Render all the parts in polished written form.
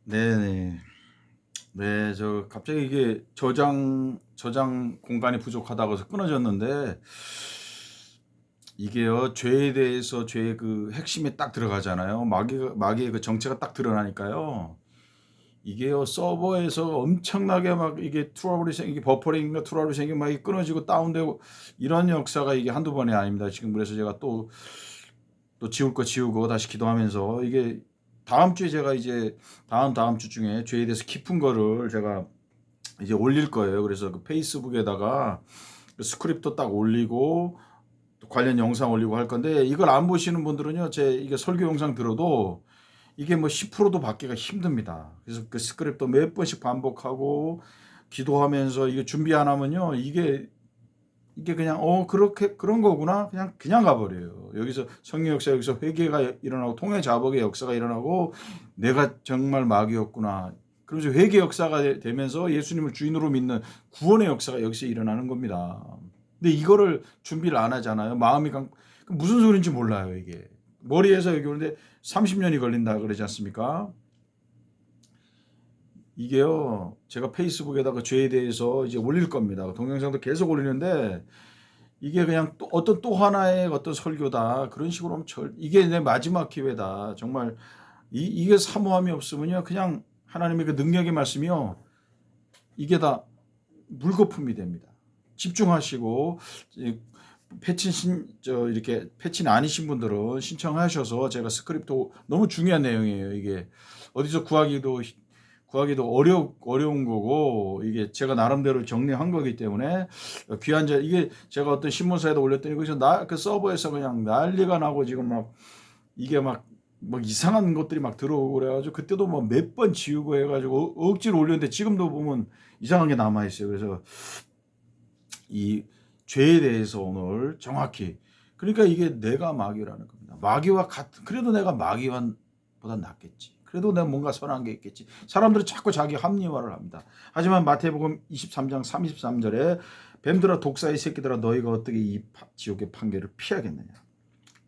네네. 네. 저 갑자기 이게 저장 공간이 부족하다고 해서 끊어졌는데, 이게요, 죄에 대해서 죄의 그 핵심에 딱 들어가잖아요. 마귀의 그 정체가 딱 드러나니까요. 이게요, 서버에서 엄청나게 막 이게 트러블이 생기고, 버퍼링인가 트러블이 생기고 막 이게 끊어지고 다운되고, 이런 역사가 이게 한두 번이 아닙니다. 지금 그래서 제가 또 지울 거 지우고 다시 기도하면서, 이게 다음 주에 제가 이제 다음 주 중에 죄에 대해서 깊은 거를 제가 이제 올릴 거예요. 그래서 그 페이스북에다가 그 스크립트 딱 올리고 또 관련 영상 올리고 할 건데, 이걸 안 보시는 분들은요, 제 이게 설교 영상 들어도 이게 뭐 10%도 받기가 힘듭니다. 그래서 그 스크립트 몇 번씩 반복하고 기도하면서 이게 준비 안 하면요, 이게 그냥 그렇게 그런 거구나, 그냥 가버려요. 여기서 성령 역사, 여기서 회개가 일어나고 통해 자복의 역사가 일어나고, 내가 정말 마귀였구나. 그러면서 회개 역사가 되면서 예수님을 주인으로 믿는 구원의 역사가 여기서 일어나는 겁니다. 근데 이거를 준비를 안 하잖아요. 무슨 소리인지 몰라요. 이게 머리에서 여기 오는데 30년이 걸린다 그러지 않습니까? 이게요, 제가 페이스북에다가 죄에 대해서 이제 올릴 겁니다. 동영상도 계속 올리는데, 이게 그냥 또 하나의 어떤 설교다 그런 식으로 하면 이게 내 마지막 기회다. 정말 이게 사모함이 없으면요, 그냥 하나님의 그 능력의 말씀이요, 이게 다 물거품이 됩니다. 집중하시고, 이렇게 패친 아니신 분들은 신청하셔서, 제가 스크립트, 너무 중요한 내용이에요. 이게 어디서 구하기도 어려운 거고, 이게 제가 나름대로 정리한 거기 때문에 귀한 이게 제가 어떤 신문사에다 올렸더니 거기서 그 서버에서 그냥 난리가 나고, 지금 막 이게 막 이상한 것들이 막 들어오고 그래가지고, 그때도 뭐 몇 번 지우고 해가지고 억지로 올렸는데, 지금도 보면 이상한 게 남아 있어요. 그래서 이 죄에 대해서 오늘 정확히, 그러니까 이게 내가 마귀라는 겁니다. 마귀와 같은, 그래도 내가 마귀보다 낫겠지. 그래도 내가 뭔가 선한 게 있겠지. 사람들은 자꾸 자기 합리화를 합니다. 하지만 마태복음 23장 33절에 뱀들아 독사의 새끼들아 너희가 어떻게 이 지옥의 판결을 피하겠느냐.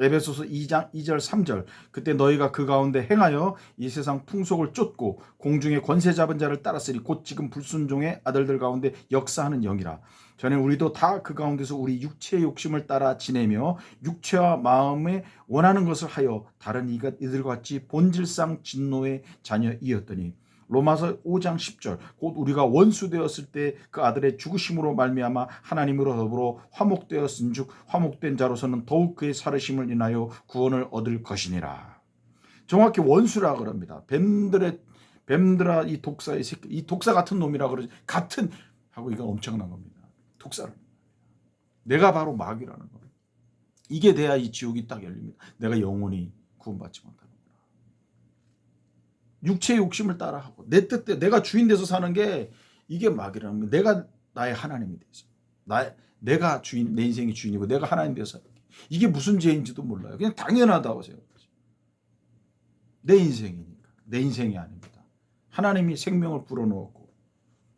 에베소서 2장 2절 3절 그때 너희가 그 가운데 행하여 이 세상 풍속을 쫓고 공중의 권세 잡은 자를 따랐으니 곧 지금 불순종의 아들들 가운데 역사하는 영이라. 전에 우리도 다 그 가운데서 우리 육체의 욕심을 따라 지내며 육체와 마음에 원하는 것을 하여 다른 이들과 같이 본질상 진노의 자녀이었더니. 로마서 5장 10절 곧 우리가 원수되었을 때 그 아들의 죽으심으로 말미암아 하나님으로 더불어 화목되었은즉 화목된 자로서는 더욱 그의 살으심을 인하여 구원을 얻을 것이니라. 정확히 원수라 그럽니다. 뱀들아 이 독사의 새끼, 이 독사 같은 놈이라 그러지. 같은 하고, 이건 엄청난 겁니다. 독사를. 내가 바로 마귀라는 겁니다. 이게 돼야 이 지옥이 딱 열립니다. 내가 영원히 구원받지 못하는. 육체의 욕심을 따라하고 내 뜻대로 내가 주인 돼서 사는 게, 이게 마귀라는 거예요. 내가 나의 하나님이 돼서, 내가 주인, 내 인생의 주인이고 내가 하나님 돼서, 이게 무슨 죄인지도 몰라요. 그냥 당연하다고 생각하죠. 내 인생이니까. 내 인생이 아닙니다. 하나님이 생명을 불어넣었고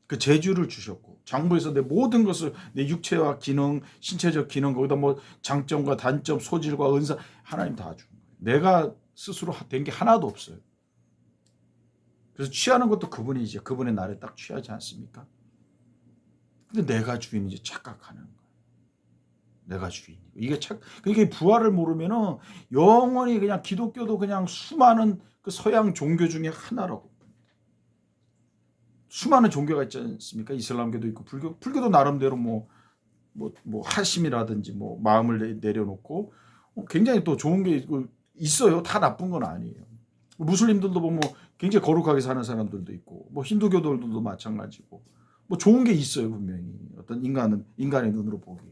그 재주를 주셨고, 장부에서 내 모든 것을, 내 육체와 기능, 신체적 기능, 거기다 뭐 장점과 단점, 소질과 은사, 하나님 다 준 거예요. 내가 스스로 된 게 하나도 없어요. 그래서 취하는 것도 그분이죠. 그분의 날에 딱 취하지 않습니까? 근데 내가 주인인지 착각하는 거예요. 내가 주인이고. 그러니까 부활을 모르면은 영원히 그냥, 기독교도 그냥 수많은 그 서양 종교 중에 하나라고. 수많은 종교가 있지 않습니까? 이슬람교도 있고, 불교도 나름대로 뭐 하심이라든지 뭐 마음을 내려놓고 굉장히 또 좋은 게 있어요. 다 나쁜 건 아니에요. 무슬림들도 보면 굉장히 거룩하게 사는 사람들도 있고, 뭐 힌두교들도 마찬가지고, 뭐 좋은 게 있어요, 분명히. 어떤 인간의 눈으로 보기에.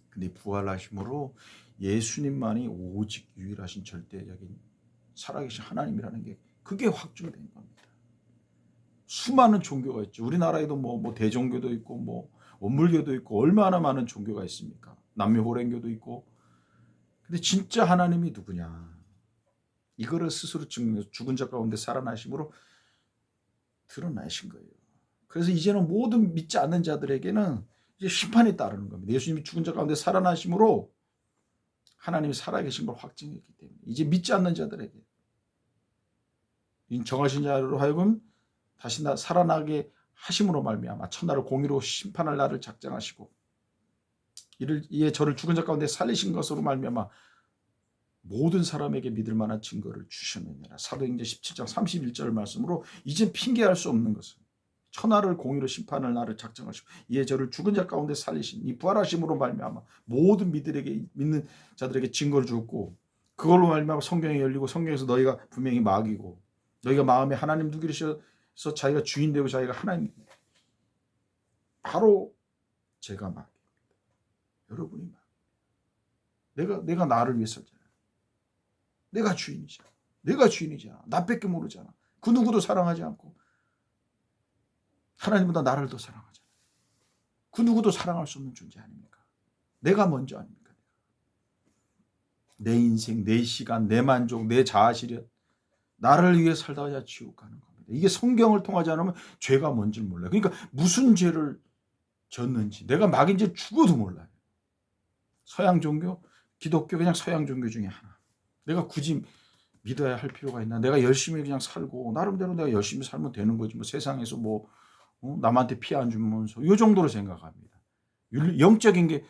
근데 부활하심으로 예수님만이 오직 유일하신 절대적인 살아계신 하나님이라는 게, 그게 확증된 겁니다. 수많은 종교가 있죠. 우리나라에도 뭐 대종교도 있고, 뭐 원불교도 있고, 얼마나 많은 종교가 있습니까? 남묘호랭교도 있고. 근데 진짜 하나님이 누구냐? 이거를 스스로 증명해서 죽은 자 가운데 살아나심으로 드러나신 거예요. 그래서 이제는 모든 믿지 않는 자들에게는 이제 심판이 따르는 겁니다. 예수님이 죽은 자 가운데 살아나심으로 하나님이 살아계신 걸 확증했기 때문에 이제 믿지 않는 자들에게 정하신 자로 하여금 다시 살아나게 하심으로 말미암아 천하를 공의로 심판할 날을 작정하시고 이에 저를 죽은 자 가운데 살리신 것으로 말미암아 모든 사람에게 믿을 만한 증거를 주셨느니라. 사도행전 17장 31절 말씀으로 이젠 핑계할 수 없는 것은 천하를 공의로 심판할 날을 작정하시고 이에 저를 죽은 자 가운데 살리신 이 부활하심으로 말미암아 모든 믿는 자들에게 증거를 주었고 그걸로 말미암아 성경이 열리고 성경에서 너희가 분명히 마귀고 너희가 마음에 하나님 두기로서 자기가 주인 되고 자기가 하나님 바로 제가 마귀입니다. 여러분이 마귀. 내가 나를 위해 살잖아. 내가 주인이잖아. 내가 주인이잖아. 나밖에 모르잖아. 그 누구도 사랑하지 않고 하나님보다 나를 더 사랑하잖아. 그 누구도 사랑할 수 없는 존재 아닙니까? 내가 먼저 아닙니까? 내 인생, 내 시간, 내 만족, 내 자아실현 나를 위해 살다가 지옥 가는 겁니다. 이게 성경을 통하지 않으면 죄가 뭔지 몰라요. 그러니까 무슨 죄를 졌는지 내가 마귀인지 죽어도 몰라요. 서양 종교, 기독교 그냥 서양 종교 중에 하나. 내가 굳이 믿어야 할 필요가 있나? 내가 열심히 그냥 살고 나름대로 내가 열심히 살면 되는 거지. 뭐 세상에서 뭐 남한테 피해 안 주면서 이 정도로 생각합니다. 영적인 게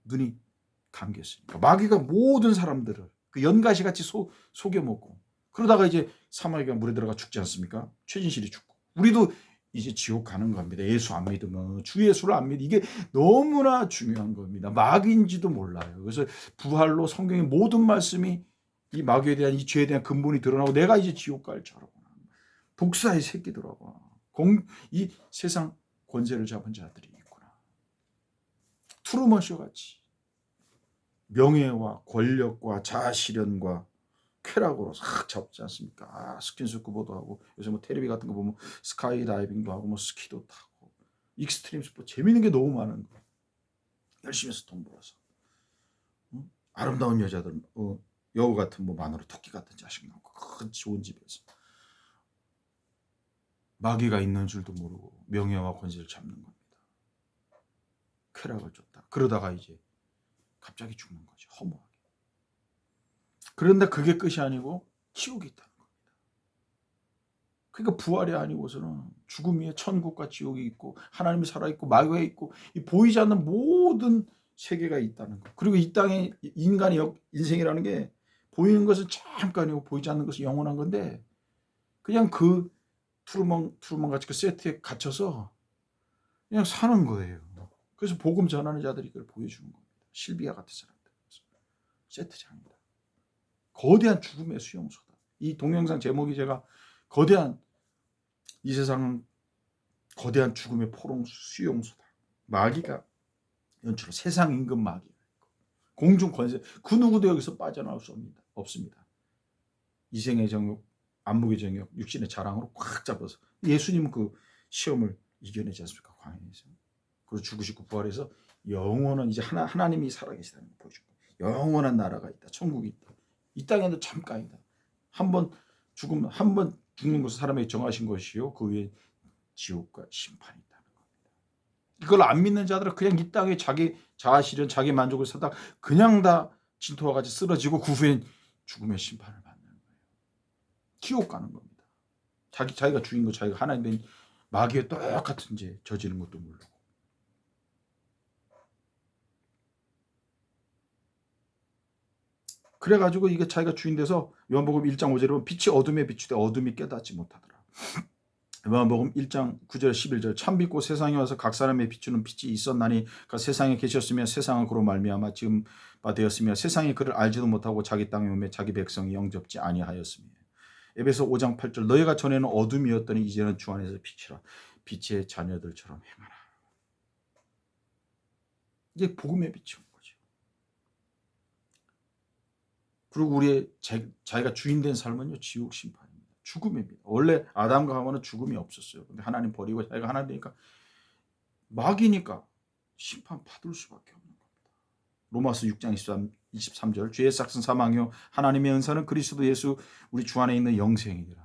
눈이 감겼으니까 마귀가 모든 사람들을 그 연가시 같이 속여먹고 그러다가 이제 사마귀가 물에 들어가 죽지 않습니까? 최진실이 죽고 우리도 이제 지옥 가는 겁니다. 예수 안 믿으면 주 예수를 안 믿으면 이게 너무나 중요한 겁니다. 마귀인지도 몰라요. 그래서 부활로 성경의 모든 말씀이 이 마귀에 대한 이 죄에 대한 근본이 드러나고 내가 이제 지옥 갈 줄 알고 독사의 새끼더라고. 이 세상 권세를 잡은 자들이 있구나. 트루먼쇼 같이 명예와 권력과 자아실현과 쾌락으로 싹 잡지 않습니까? 스킨스쿠버도 하고 요새 뭐 테레비 같은 거 보면 스카이다이빙도 하고 뭐 스키도 타고 익스트림 스포츠 재밌는 게 너무 많은 거. 열심히 해서 돈 벌어서 아름다운 여자들 여우 같은 뭐 마누라 토끼 같은 자식 낳고 큰 좋은 집에서 마귀가 있는 줄도 모르고 명예와 권세를 잡는 겁니다. 쾌락을 줬다. 그러다가 이제 갑자기 죽는 거죠. 허무하게. 그런데 그게 끝이 아니고 지옥이 있다는 겁니다. 그러니까 부활이 아니고서는 죽음 위에 천국과 지옥이 있고 하나님이 살아있고 마귀가 있고 이 보이지 않는 모든 세계가 있다는 거. 그리고 이 땅에 인간의 인생이라는 게 보이는 것은 잠깐이고 보이지 않는 것은 영원한 건데 그냥 그 투르먼 같이 그 세트에 갇혀서 그냥 사는 거예요. 그래서 복음 전하는 자들이 그걸 보여주는 겁니다. 실비아 같은 사람들. 세트장입니다. 거대한 죽음의 수용소다. 이 동영상 제목이 제가 거대한 이 세상은 거대한 죽음의 포롱 수용소다. 마귀가 연출로 세상 임금 마귀가 있고 공중 권세 그 누구도 여기서 빠져나올 수 없습니다. 이생의 정욕, 안목의 정욕, 육신의 자랑으로 꽉 잡아서 예수님은 그 시험을 이겨내지 않습니까? 광야에서. 그리고 죽으시고 부활해서 영원한 이제 하나님이 살아계시다는 걸 보여주고 영원한 나라가 있다. 천국이 있다. 이 땅에도 잠깐이다. 한번 죽는 것은 사람에게 정하신 것이요. 그 위에 지옥과 심판이 있다는 겁니다. 이걸 안 믿는 자들은 그냥 이 땅에 자기 자아실현, 자기 만족을 사다 그냥 다 진토와 같이 쓰러지고 그 후엔 죽음의 심판을 받는 거예요. 지옥 가는 겁니다. 자기가 주인 거 자기가 하나님 된 마귀의 똑같은 죄 저지른 것도 모르고. 그래가지고 이게 자기가 주인 돼서 요한복음 1장 5절에 보면 빛이 어둠에 비추되 어둠이 깨닫지 못하더라. 요한복음 1장 9절 11절 참 빛고 세상에 와서 각 사람의 비추는 빛이 있었나니 그 세상에 계셨으며 세상은 그로 말미암아 지금 바 되었으며 세상이 그를 알지도 못하고 자기 땅에 오매 자기 백성이 영접지 아니하였으며 에베소 5장 8절 너희가 전에는 어둠이었더니 이제는 주 안에서 빛이라 빛의 자녀들처럼 행하라. 이게 복음의 빛인 거죠. 그리고 우리의 자기가 주인 된 삶은요 지옥 심판입니다. 죽음입니다. 원래 아담과 하와는 죽음이 없었어요. 근데 하나님 버리고 자기가 하나님 되니까 마귀니까 심판 받을 수밖에 없는 겁니다. 로마서 6장 23절 죄의 삭은 사망이요 하나님의 은사는 그리스도 예수 우리 주 안에 있는 영생이니라.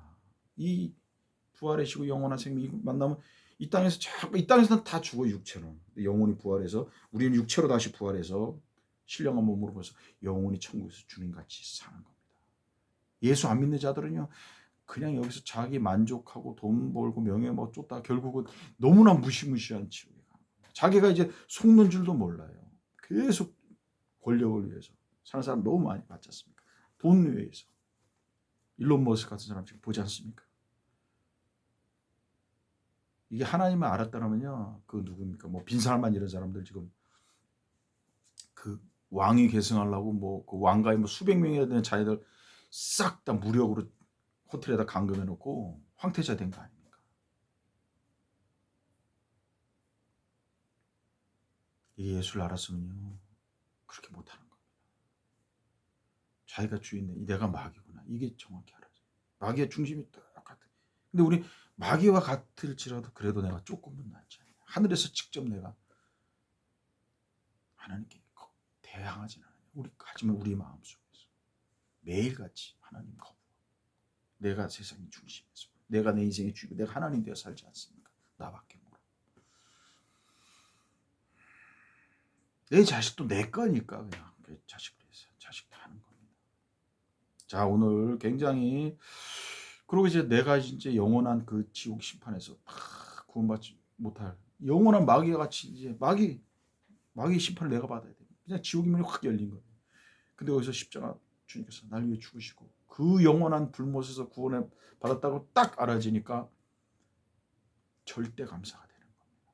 이 부활하시고 영원한 생명이 만나면 이 땅에서는 다 죽어 육체는 영혼이 부활해서 우리는 육체로 다시 부활해서 신령한 몸으로 벌써 영혼이 천국에서 주님같이 사는 겁니다. 예수 안 믿는 자들은요 그냥 여기서 자기 만족하고 돈 벌고 명예 뭐 쫓다 결국은 너무나 무시무시한 지옥에 가는 거예요. 자기가 이제 속는 줄도 몰라요. 계속 권력을 위해서 사는 사람 너무 많이 봤지 않습니까? 돈 위해서. 일론 머스크 같은 사람 지금 보지 않습니까? 이게 하나님을 알았다면요, 그 누굽니까? 뭐 빈살만 이런 사람들 지금 그 왕위 계승하려고 뭐 그 왕가에 뭐 수백 명이나 되는 자녀들 싹 다 무력으로 호텔에다 감금해 놓고 황태자 된 거 아닙니까? 이 예수를 알았으면요 그렇게 못하는 겁니다. 자기가 주인네, 내가 마귀구나, 이게 정확히 알아요. 마귀의 중심이 똑같아. 근데 우리 마귀와 같을지라도 그래도 내가 조금은 낫지 않아요. 하늘에서 직접 내가 하나님께 대항하진 않아요. 하지만 우리 마음속에서 매일같이 하나님 거부. 내가 세상의 중심에서, 내가 내 인생의 주인공, 내가 하나님 되어 살지 않습니까? 나밖에 모르. 내 자식도 내 거니까 그냥 그 자식을 위해서 자식도 하는 겁니다. 자, 오늘 굉장히, 그리고 이제 내가 이제 영원한 그 지옥 심판에서 구원받지 못할 영원한 마귀와 같이 이제 마귀 심판을 내가 받아야 돼. 그냥 지옥의 문이 확 열린 거예요. 근데 거기서 십자가 주님께서 날 위해 죽으시고 그 영원한 불못에서 구원을 받았다고 딱 알아지니까 절대 감사가 되는 겁니다.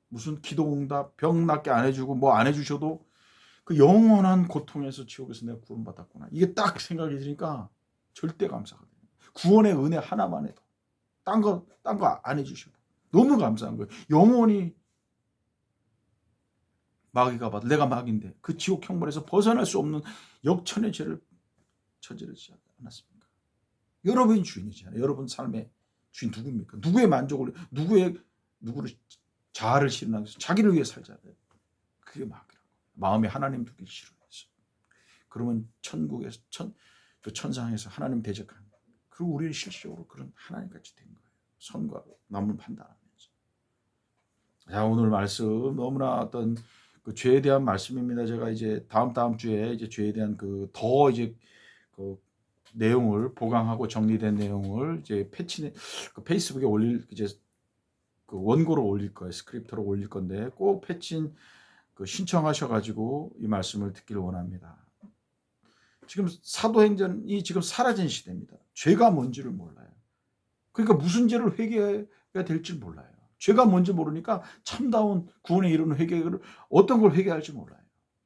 무슨 기도응답, 병 낫게 안 해주고 뭐 안 해주셔도 그 영원한 고통에서 지옥에서 내가 구원받았구나, 이게 딱 생각이 드니까 절대 감사가 돼요. 구원의 은혜 하나만 해도 딴 거 안 해주셔도 너무 감사한 거예요. 영원히 마귀가 봐도 내가 마귀인데 그 지옥 형벌에서 벗어날 수 없는 역천의 죄를 저지르지 않았습니까? 여러분이 주인이잖아요. 여러분 삶의 주인 누굽니까? 누구의 만족을, 누구를 자아를 실현하기 위해서 자기를 위해 살잖아요. 그게 마귀라고. 마음에 하나님 두기 싫어해서. 그러면 천국에서 천상에서 하나님 대적하는 거예요. 그리고 우리는 실질적으로 그런 하나님 같이 된 거예요. 선과 남을 판단하면서. 자, 오늘 말씀 너무나 어떤 그 죄에 대한 말씀입니다. 제가 이제 다음 주에 이제 죄에 대한 그 더 이제 그 내용을 보강하고 정리된 내용을 이제 그 페이스북에 올릴, 이제 그 원고로 올릴 거예요. 스크립트로 올릴 건데 꼭 패친 그 신청하셔가지고 이 말씀을 듣기를 원합니다. 지금 사도행전이 지금 사라진 시대입니다. 죄가 뭔지를 몰라요. 그러니까 무슨 죄를 회개해야 될지 몰라요. 죄가 뭔지 모르니까 참다운 구원에 이르는 회개를 어떤 걸 회개할지 몰라요.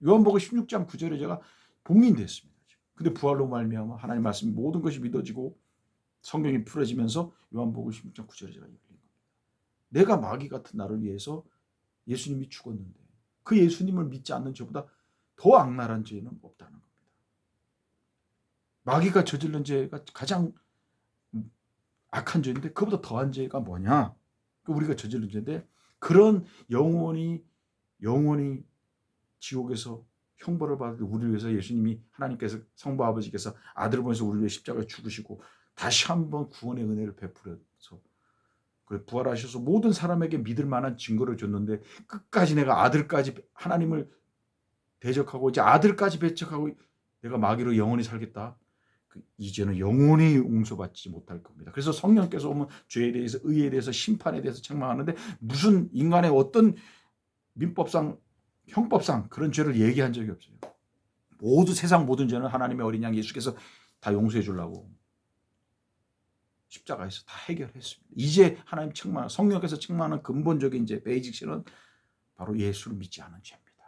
요한복음 16장 9절에 제가 봉인됐습니다. 근데 부활로 말미암아 하나님 말씀 모든 것이 믿어지고 성경이 풀어지면서 요한복음 16장 9절에 제가 열린 겁니다. 내가 마귀 같은 나를 위해서 예수님이 죽었는데 그 예수님을 믿지 않는 죄보다 더 악랄한 죄는 없다는 겁니다. 마귀가 저질른 죄가 가장 악한 죄인데 그보다 더한 죄가 뭐냐? 우리가 저지른 죄인데 그런 영원히 지옥에서 형벌을 받을 우리를 위해서 예수님이, 하나님께서 성부 아버지께서 아들을 보내서 우리를 위해 십자가에 죽으시고 다시 한번 구원의 은혜를 베풀어서 부활하셔서 모든 사람에게 믿을 만한 증거를 줬는데 끝까지 내가 아들까지 하나님을 대적하고 이제 아들까지 배척하고 내가 마귀로 영원히 살겠다. 이제는 영원히 용서받지 못할 겁니다. 그래서 성령께서 오면 죄에 대해서, 의에 대해서, 심판에 대해서 책망하는데 무슨 인간의 어떤 민법상, 형법상 그런 죄를 얘기한 적이 없어요. 모두 세상 모든 죄는 하나님의 어린 양 예수께서 다 용서해 주려고 십자가에서 다 해결했습니다. 이제 하나님 책망, 성령께서 책망하는 근본적인 죄, 베이직 신은 바로 예수를 믿지 않은 죄입니다.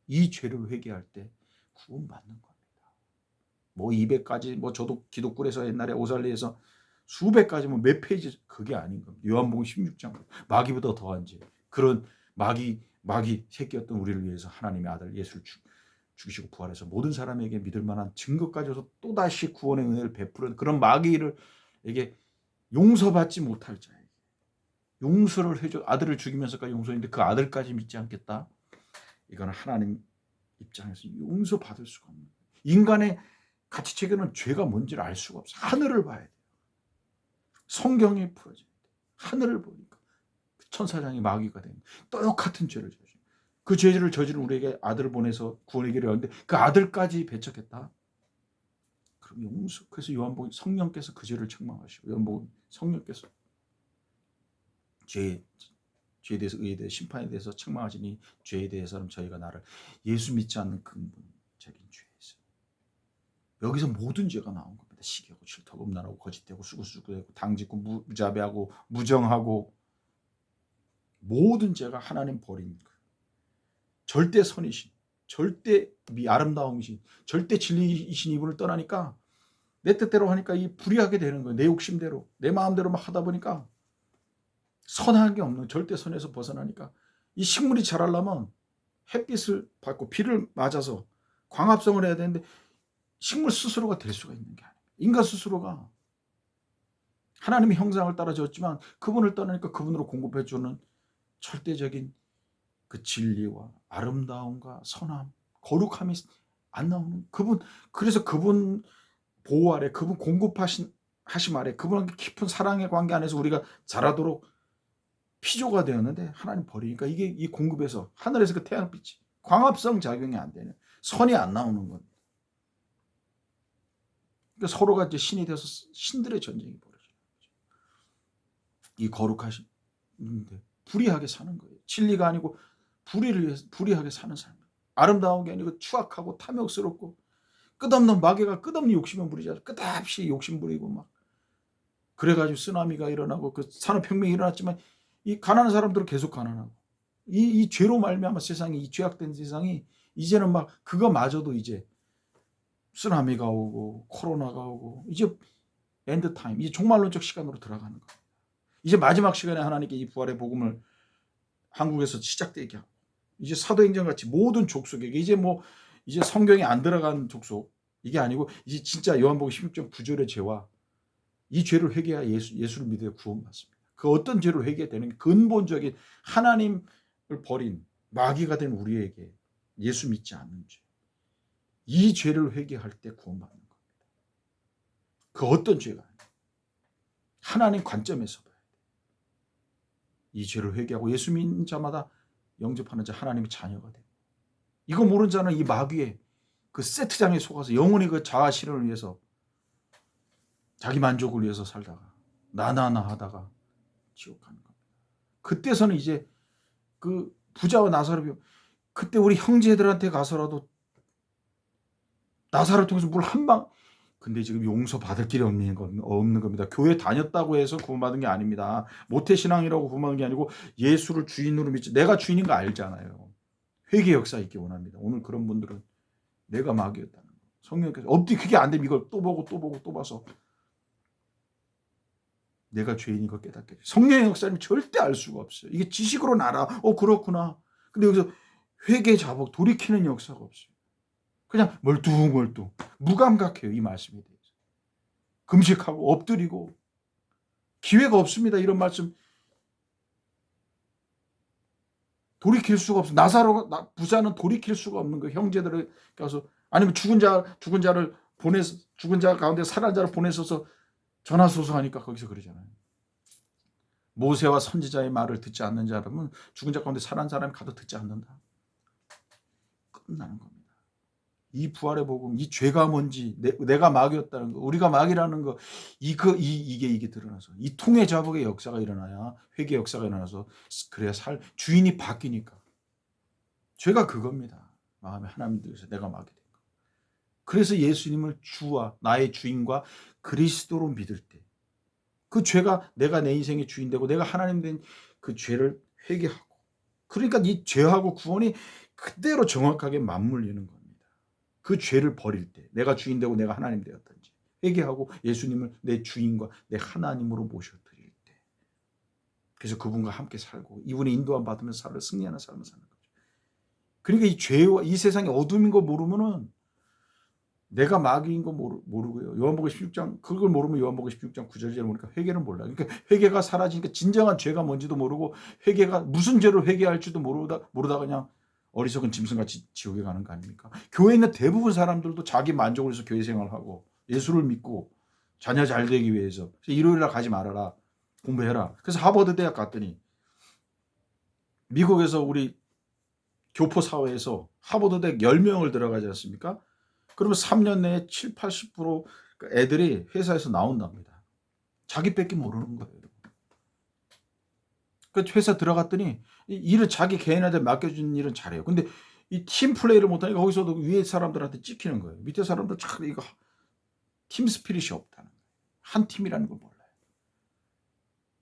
이 죄를 회개할 때 구원받는 겁니다. 뭐 200가지, 뭐 저도 기독굴에서 옛날에 오살리에서 수백 가지, 뭐 몇 페이지, 그게 아닌 겁니다. 요한복음 16장 마귀보다 더한 죄, 그런 마귀 새끼였던 우리를 위해서 하나님의 아들 예수를 죽이시고 부활해서 모든 사람에게 믿을 만한 증거까지 줘서 또다시 구원의 은혜를 베푸는 그런 마귀에게 용서받지 못할 자에게 용서를 해줘. 아들을 죽이면서까지 용서했는데 그 아들까지 믿지 않겠다. 이거는 하나님 입장에서 용서받을 수가 없는, 인간의 가치체계는 죄가 뭔지를 알 수가 없어. 하늘을 봐야 돼요. 성경이 풀어져야 돼요. 하늘을 보니까 천사장이 마귀가 되는 똑같은 죄를 저지른, 그 죄를 저지른 우리에게 아들을 보내서 구원의 길을 열었는데 그 아들까지 배척했다. 그럼 용서. 그래서 요한복음 성령께서 그 죄를 책망하시고, 요한복음 성령께서 죄에 대해서, 의에 대해, 심판에 대해서 책망하시니 죄에 대해서는 저희가 나를 예수 믿지 않는 근본적인 죄에서, 여기서 모든 죄가 나온 겁니다. 시기하고 질투하고 음란하고 거짓되고 수구수구되고 당짓고 무자비하고 무정하고, 모든 죄가 하나님 버린 그 절대 선이신, 절대 아름다움이신, 절대 진리이신 이분을 떠나니까 내 뜻대로 하니까 이 불의하게 되는 거예요. 내 욕심대로, 내 마음대로 막 하다 보니까 선한 게 없는, 절대 선에서 벗어나니까 이 식물이 자라려면 햇빛을 받고 비를 맞아서 광합성을 해야 되는데 식물 스스로가 될 수가 있는 게 아니에요. 인간 스스로가 하나님의 형상을 따라 지었지만 그분을 떠나니까 그분으로 공급해주는 절대적인 그 진리와 아름다움과 선함, 거룩함이 안 나오는 그분. 그래서 그분 보호 아래, 그분 공급하심 아래, 그분과 깊은 사랑의 관계 안에서 우리가 자라도록 피조가 되었는데 하나님 버리니까 이게 이 공급에서 하늘에서 그 태양빛이 광합성 작용이 안 되는, 선이 안 나오는 건. 그러니까 서로가 이제 신이 되어서 신들의 전쟁이 벌어져요. 이 거룩하신데 불의하게 사는 거예요. 진리가 아니고 불의를 위해서 불의하게 사는 삶. 아름다운 게 아니고 추악하고 탐욕스럽고 끝없는 마귀가 끝없는 욕심을 부리잖아요. 끝없이 욕심 부리고 막. 그래가지고 쓰나미가 일어나고 그 산업혁명이 일어났지만 이 가난한 사람들은 계속 가난하고, 이 죄로 말미암아 세상이, 이 죄악된 세상이 이제는 막 그거마저도 이제 쓰나미가 오고 코로나가 오고 이제 엔드 타임, 이제 종말론적 시간으로 들어가는 거예요. 이제 마지막 시간에 하나님께 이 부활의 복음을 한국에서 시작되게 하고, 이제 사도행전 같이 모든 족속에게, 이제 뭐 이제 성경에 안 들어간 족속, 이게 아니고 이제 진짜 요한복음 16장 9절의 죄와 이 죄를 회개해야 예수를 믿어 구원받습니다. 그 어떤 죄를 회개되는 근본적인 하나님을 버린 마귀가 된 우리에게 예수 믿지 않는 죄, 이 죄를 회개할 때 구원받는 겁니다. 그 어떤 죄가 아니에요. 하나님 관점에서 봐야 돼요. 이 죄를 회개하고 예수 믿는 자마다 영접하는 자 하나님의 자녀가 돼요. 이거 모르는 자는 이 마귀의 그 세트장에 속아서 영원히 그 자아 실현을 위해서, 자기 만족을 위해서 살다가 나나나 하다가 지옥 가는 겁니다. 그때서는 이제 그 부자와 나사로, 그때 우리 형제들한테 가서라도 나사를 통해서 물 한 방, 근데 지금 용서받을 길이 없는 겁니다. 교회 다녔다고 해서 구원받은 게 아닙니다. 모태신앙이라고 구원받은 게 아니고 예수를 주인으로 믿지. 내가 주인인 거 알잖아요. 회개 역사 있기 원합니다. 오늘 그런 분들은 내가 마귀였다는 거. 성령께서 어떻게 그게 안 되면 이걸 또 보고 또 보고 또 봐서 내가 죄인인 걸 깨닫게 돼요. 성령의 역사는 절대 알 수가 없어요. 이게 지식으로는 알아. 그렇구나. 근데 여기서 회개 자복 돌이키는 역사가 없어요. 그냥 멀뚱멀뚱 무감각해요. 이 말씀에 대해서 금식하고 엎드리고 기회가 없습니다. 이런 말씀 돌이킬 수가 없어. 나사로가, 부자는 돌이킬 수가 없는 거예요. 형제들을 가서, 아니면 죽은 자를 보내서, 죽은 자 가운데 살아난 자를 보내서서 전하소서 하니까 거기서 그러잖아요. 모세와 선지자의 말을 듣지 않는 자라면 죽은 자 가운데 살아난 사람이 가도 듣지 않는다. 끝나는 겁니다. 이 부활의 복음, 이 죄가 뭔지, 내가 마귀였다는 거, 우리가 마귀라는 거, 이게 드러나서 이 통해 자복의 역사가 일어나야, 회개 역사가 일어나서, 그래야 주인이 바뀌니까. 죄가 그겁니다. 마음에 하나님 들여서 내가 마귀 된 거. 그래서 예수님을 주와 나의 주인과 그리스도로 믿을 때 그 죄가 내가 내 인생의 주인 되고 내가 하나님 된 그 죄를 회개하고, 그러니까 이 죄하고 구원이 그대로 정확하게 맞물리는 겁니다. 그 죄를 버릴 때, 내가 주인 되고 내가 하나님 되었던지 회개하고 예수님을 내 주인과 내 하나님으로 모셔드릴 때, 그래서 그분과 함께 살고 이분의 인도함 받으면서 승리하는 삶을 사는 거죠. 그러니까 이 죄와 이 세상의 어둠인 거 모르면은 내가 마귀인 거 모르고요. 요한복음 16장, 그걸 모르면 요한복음 16장 9절을 모르니까 회개를 몰라요. 그러니까 회개가 사라지니까 진정한 죄가 뭔지도 모르고, 회개가 무슨 죄를 회개할지도 모르다가 그냥 어리석은 짐승같이 지옥에 가는 거 아닙니까? 교회에 있는 대부분 사람들도 자기 만족을 위해서 교회 생활하고 예수를 믿고 자녀 잘 되기 위해서, 일요일날 가지 말아라, 공부해라. 그래서 하버드 대학 갔더니, 미국에서 우리 교포 사회에서 하버드 대학 10명을 들어가지 않습니까? 그러면 3년 내에 7, 80% 애들이 회사에서 나온답니다. 자기 뺏기 모르는 거예요. 그 회사 들어갔더니 일을 자기 개인한테 맡겨준 일은 잘해요. 근데 이 팀 플레이를 못하니까 거기서도 위에 사람들한테 찍히는 거예요. 밑에 사람들 참 이거 팀 스피릿이 없다는 거예요. 한 팀이라는 걸 몰라요.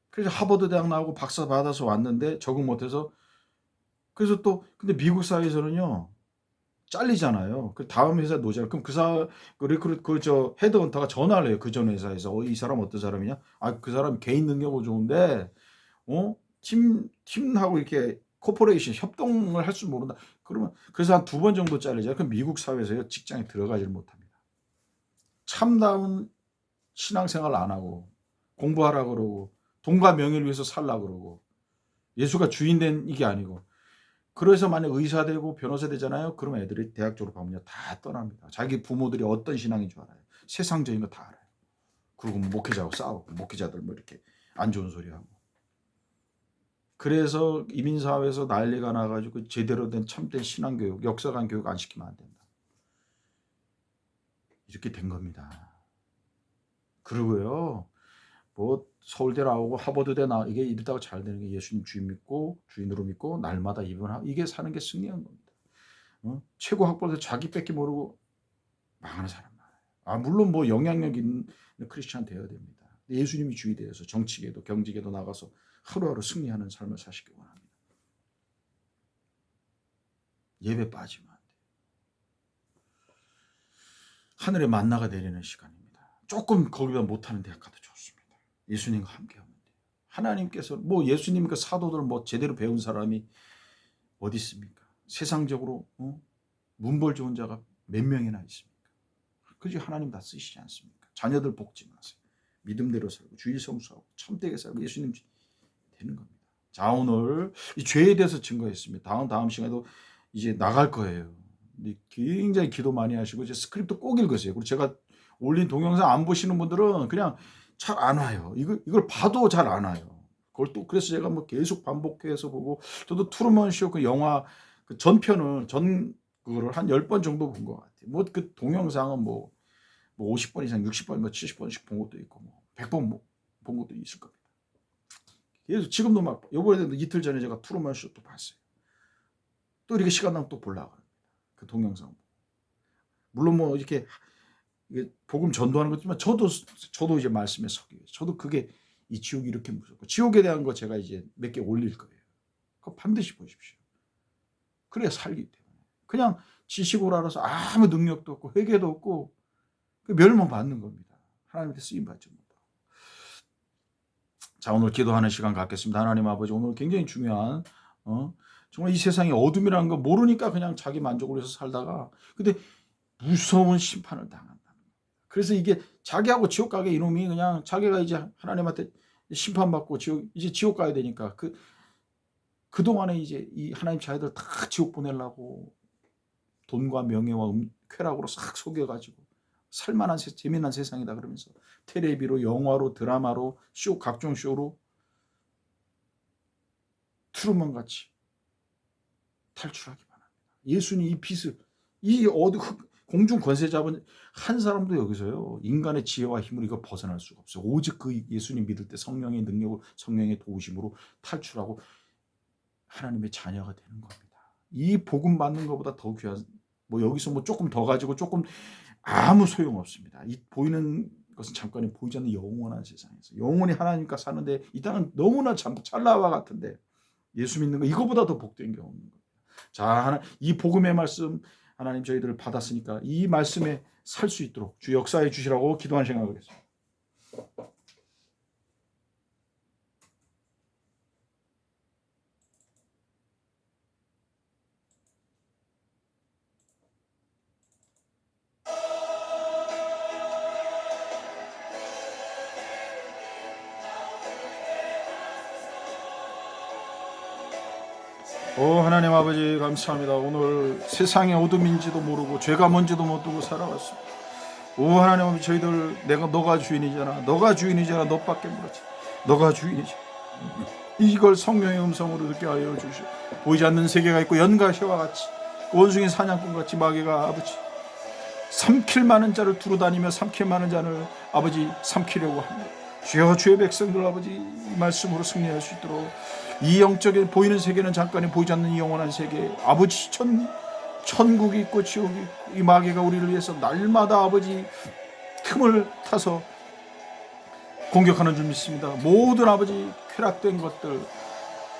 그래서 하버드 대학 나오고 박사 받아서 왔는데 적응 못해서 그래서 또 근데 미국 사회에서는요 잘리잖아요. 그 다음 회사 노잖아요. 그럼 그 리크루트 그저 헤드헌터가 전화를 해요. 그 전 회사에서 이 사람 어떤 사람이냐? 아 그 사람 개인 능력은 좋은데 팀하고 이렇게 코퍼레이션 협동을 할 줄 모른다. 그러면 그래서 한 2번 정도 잘리잖아요. 그럼 미국 사회에서 직장에 들어가지를 못합니다. 참다운 신앙생활 안 하고 공부하라 그러고 돈과 명예를 위해서 살라 그러고 예수가 주인 된 이게 아니고 그래서 만약 의사 되고 변호사 되잖아요. 그러면 애들이 대학 졸업하면요 다 떠납니다. 자기 부모들이 어떤 신앙인 줄 알아요. 세상적인 거 다 알아요. 그리고 뭐 목회자하고 싸우고 목회자들 뭐 이렇게 안 좋은 소리 하고. 그래서 이민사회에서 난리가 나가지고 제대로 된 참된 신앙교육, 역사관 교육 안 시키면 안 된다. 이렇게 된 겁니다. 그리고요, 뭐 서울대 나오고 하버드대 나오고 이게 이러다가 잘 되는 게 예수님 주인 믿고 주인으로 믿고 날마다 입원하고 이게 사는 게 승리한 겁니다. 최고 학벌에서 자기 뺏기 모르고 망하는 사람 많아요. 물론 뭐 영향력 있는 크리스찬 되어야 됩니다. 예수님이 주인 되어서 정치계도 경제계도 나가서 하루하루 승리하는 삶을 사시기 원합니다. 예배 빠지면 안 돼요. 하늘의 만나가 내리는 시간입니다. 조금 거기다 못하는 대학 가도 좋습니다. 예수님과 함께하면 돼요. 하나님께서 뭐 예수님과 사도들 뭐 제대로 배운 사람이 어디 있습니까? 세상적으로 문벌 좋은 자가 몇 명이나 있습니까? 그지 하나님 다 쓰시지 않습니까? 자녀들 볶지 마세요. 믿음대로 살고 주일 성수하고 참되게 살고 예수님 되는 겁니다. 자 오늘 이 죄에 대해서 증거했습니다. 다음 시간에도 이제 나갈 거예요. 굉장히 기도 많이 하시고 이제 스크립트 꼭 읽으세요. 그리고 제가 올린 동영상 안 보시는 분들은 그냥 잘 안 와요. 이걸 봐도 잘 안 와요. 그걸 또 그래서 제가 뭐 계속 반복해서 보고 저도 트루먼 쇼 그 영화 그 전편을 그거를 한 10번 정도 본 것 같아요. 뭐 그 동영상은 뭐 50번 이상 60번 뭐 70번씩 본 것도 있고 뭐 100번 본 것도 있을 겁니다. 그래서 지금도 막 요번에도 이틀 전에 제가 트루먼 쇼 또 봤어요. 또 이렇게 시간 나면 또 보려고 합니다. 그 동영상. 물론 뭐 이렇게 복음 전도하는 거지만 저도 이제 말씀에 서기 위해서 저도 그게 이 지옥이 이렇게 무섭고 지옥에 대한 거 제가 이제 몇 개 올릴 거예요. 그거 반드시 보십시오. 그래야 살기 때문에 그냥 지식으로 알아서 아무 능력도 없고 회개도 없고 멸망 받는 겁니다. 하나님한테 쓰임 받지 못하고. 자 오늘 기도하는 시간 갖겠습니다. 하나님 아버지 오늘 굉장히 중요한 정말 이 세상에 어둠이라는 거 모르니까 그냥 자기 만족을 위해서 살다가 근데 무서운 심판을 당한다는 거예요. 그래서 이게 자기하고 지옥 가게 이놈이 그냥 자기가 이제 하나님한테 심판받고 이제 지옥 가야 되니까 그동안에 이제 이 하나님 자녀들 다 지옥 보내려고 돈과 명예와 쾌락으로 싹 속여가지고 살만한 재미난 세상이다 그러면서 텔레비로 영화로 드라마로 쇼 각종 쇼로 트루먼 같이 탈출하기 바랍니다. 예수님 이 빛을 이 공중 권세 잡은 한 사람도 여기서요 인간의 지혜와 힘으로 이거 벗어날 수가 없어요. 오직 그 예수님 믿을 때 성령의 능력으로 성령의 도우심으로 탈출하고 하나님의 자녀가 되는 겁니다. 이 복음 받는 것보다 더 귀한 뭐 여기서 뭐 조금 더 가지고 조금 아무 소용 없습니다. 이 보이는 것은 잠깐이 보이지 않는 영원한 세상에서 영원히 하나님과 사는데 이 땅은 너무나 찰나와 같은데 예수 믿는 거 이거보다 더 복된 게 없는 겁니다. 자, 이 복음의 말씀 하나님 저희들을 받았으니까 이 말씀에 살 수 있도록 주 역사해 주시라고 기도하는 생각을 하겠습니다. 하나님 아버지 감사합니다. 오늘 세상의 어둠인지도 모르고 죄가 뭔지도 모르고 살아왔습니다. 하나님 아버지 저희들 너가 주인이잖아. 너가 주인이잖아. 너밖에 모르지. 너가 주인이잖아. 이걸 성령의 음성으로 듣게 하여 주시오. 보이지 않는 세계가 있고 연가 시와 같이 원숭이 사냥꾼 같이 마귀가 아버지 삼킬 많은 자를 두루 다니며 삼킬 많은 자를 아버지 삼키려고 합니다. 주여 주의 백성들 아버지 이 말씀으로 승리할 수 있도록 이 영적인 보이는 세계는 잠깐이 보이지 않는 이 영원한 세계 아버지 천국이 있고 지옥이 있고 이 마귀가 우리를 위해서 날마다 아버지 틈을 타서 공격하는 줄 믿습니다. 모든 아버지 쾌락된 것들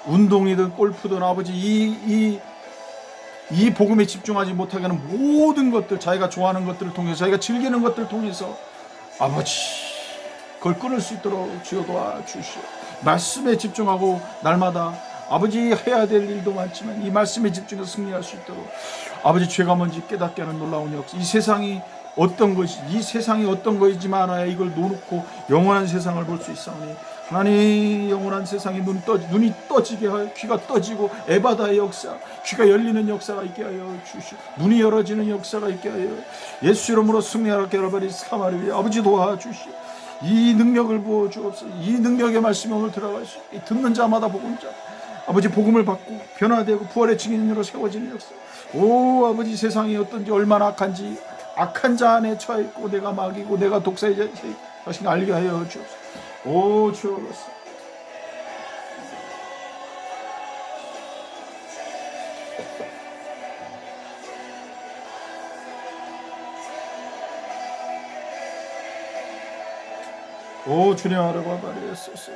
운동이든 골프든 아버지 이 복음에 집중하지 못하게 하는 모든 것들 자기가 좋아하는 것들을 통해서 자기가 즐기는 것들을 통해서 아버지 그걸 끊을 수 있도록 주여 도와주시오. 말씀에 집중하고 날마다 아버지 해야 될 일도 많지만 이 말씀에 집중해서 승리할 수 있도록 아버지 죄가 뭔지 깨닫게 하는 놀라운 역사 이 세상이 어떤 것이 이 세상이 어떤 것이지만 알아야 이걸 놓고 영원한 세상을 볼 수 있사오니 하나님 영원한 세상에 눈이 떠지게 하여 귀가 떠지고 에바다의 역사 귀가 열리는 역사가 있게 하여 주시오. 눈이 열어지는 역사가 있게 하여 예수 이름으로 승리하게 여러분이 사마리 아버지 도와주시오. 이 능력을 부어주옵소서. 이 능력의 말씀이 오늘 들어갈 수 있게 듣는 자마다 복음자 아버지 복음을 받고 변화되고 부활의 증인으로 세워지는 역사. 오 아버지 세상이 어떤지 얼마나 악한지 악한 자 안에 처해있고 내가 마귀고 내가 독사의 자신을 알게 하여 주옵소서. 오 주옵소서. 오 주님 하라고 말했소서.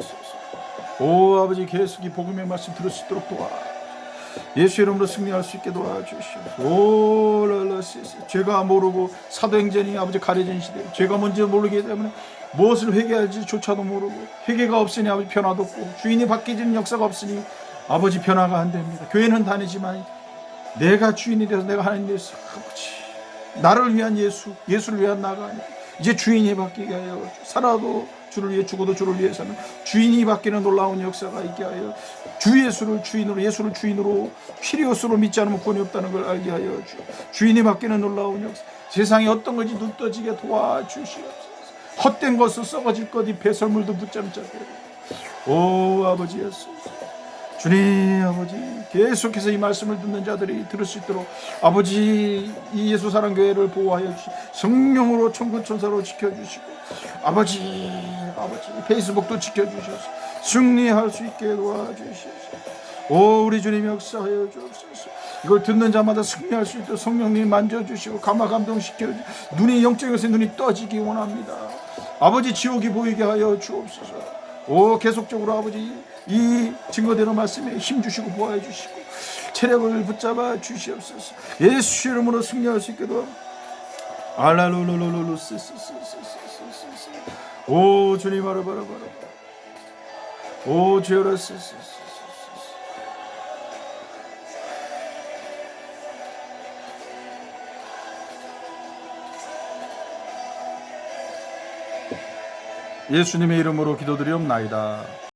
오 아버지 계속 이 복음의 말씀 들을 수 있도록 도와 예수 이름으로 승리할 수 있게 도와주시옵소서. 오 랄라시스 죄가 모르고 사도행전이 아버지 가려진 시대 죄가 뭔지 모르기 때문에 무엇을 회개할지 조차도 모르고 회개가 없으니 아버지 변화도 없고 주인이 바뀌는 역사가 없으니 아버지 변화가 안 됩니다. 교회는 다니지만 내가 주인이 돼서 내가 하나님 돼서 아버지 나를 위한 예수를 위한 나가 아니고 이제 주인이 바뀌게 하여 살아도 주를 위해 죽어도 주를 위해서는 주인이 바뀌는 놀라운 역사가 있게 하여 주 예수를 주인으로 피리오스로 믿지 않으면 구원이 없다는 걸 알게 하여 주인이 바뀌는 놀라운 역사 세상에 어떤 것이 눈 떠지게 도와주시옵소서. 헛된 것을 썩어질 것 이 배설물도 붙잡자게 오 아버지 예수 주님 아버지 계속해서 이 말씀을 듣는 자들이 들을 수 있도록 아버지 이 예수사랑교회를 보호하여 주시고 성령으로 천군천사로 지켜주시고 아버지 페이스북도 지켜주셔서 승리할 수 있게 도와주시옵소서. 오 우리 주님 역사하여 주옵소서. 이걸 듣는 자마다 승리할 수 있도록 성령님 만져주시고 감화감동시켜 눈이 영적에서 눈이 떠지기 원합니다. 아버지 지옥이 보이게 하여 주옵소서. 오 계속적으로 아버지 이 증거대로 말씀에 힘주시고 보호해 주시고 체력을 붙잡아 주시옵소서. 예수 이름으로 승리할 수 있게도 알랄로로로로로 오 주님 바라바라 오 주여라 예수님의 이름으로 기도드리옵나이다.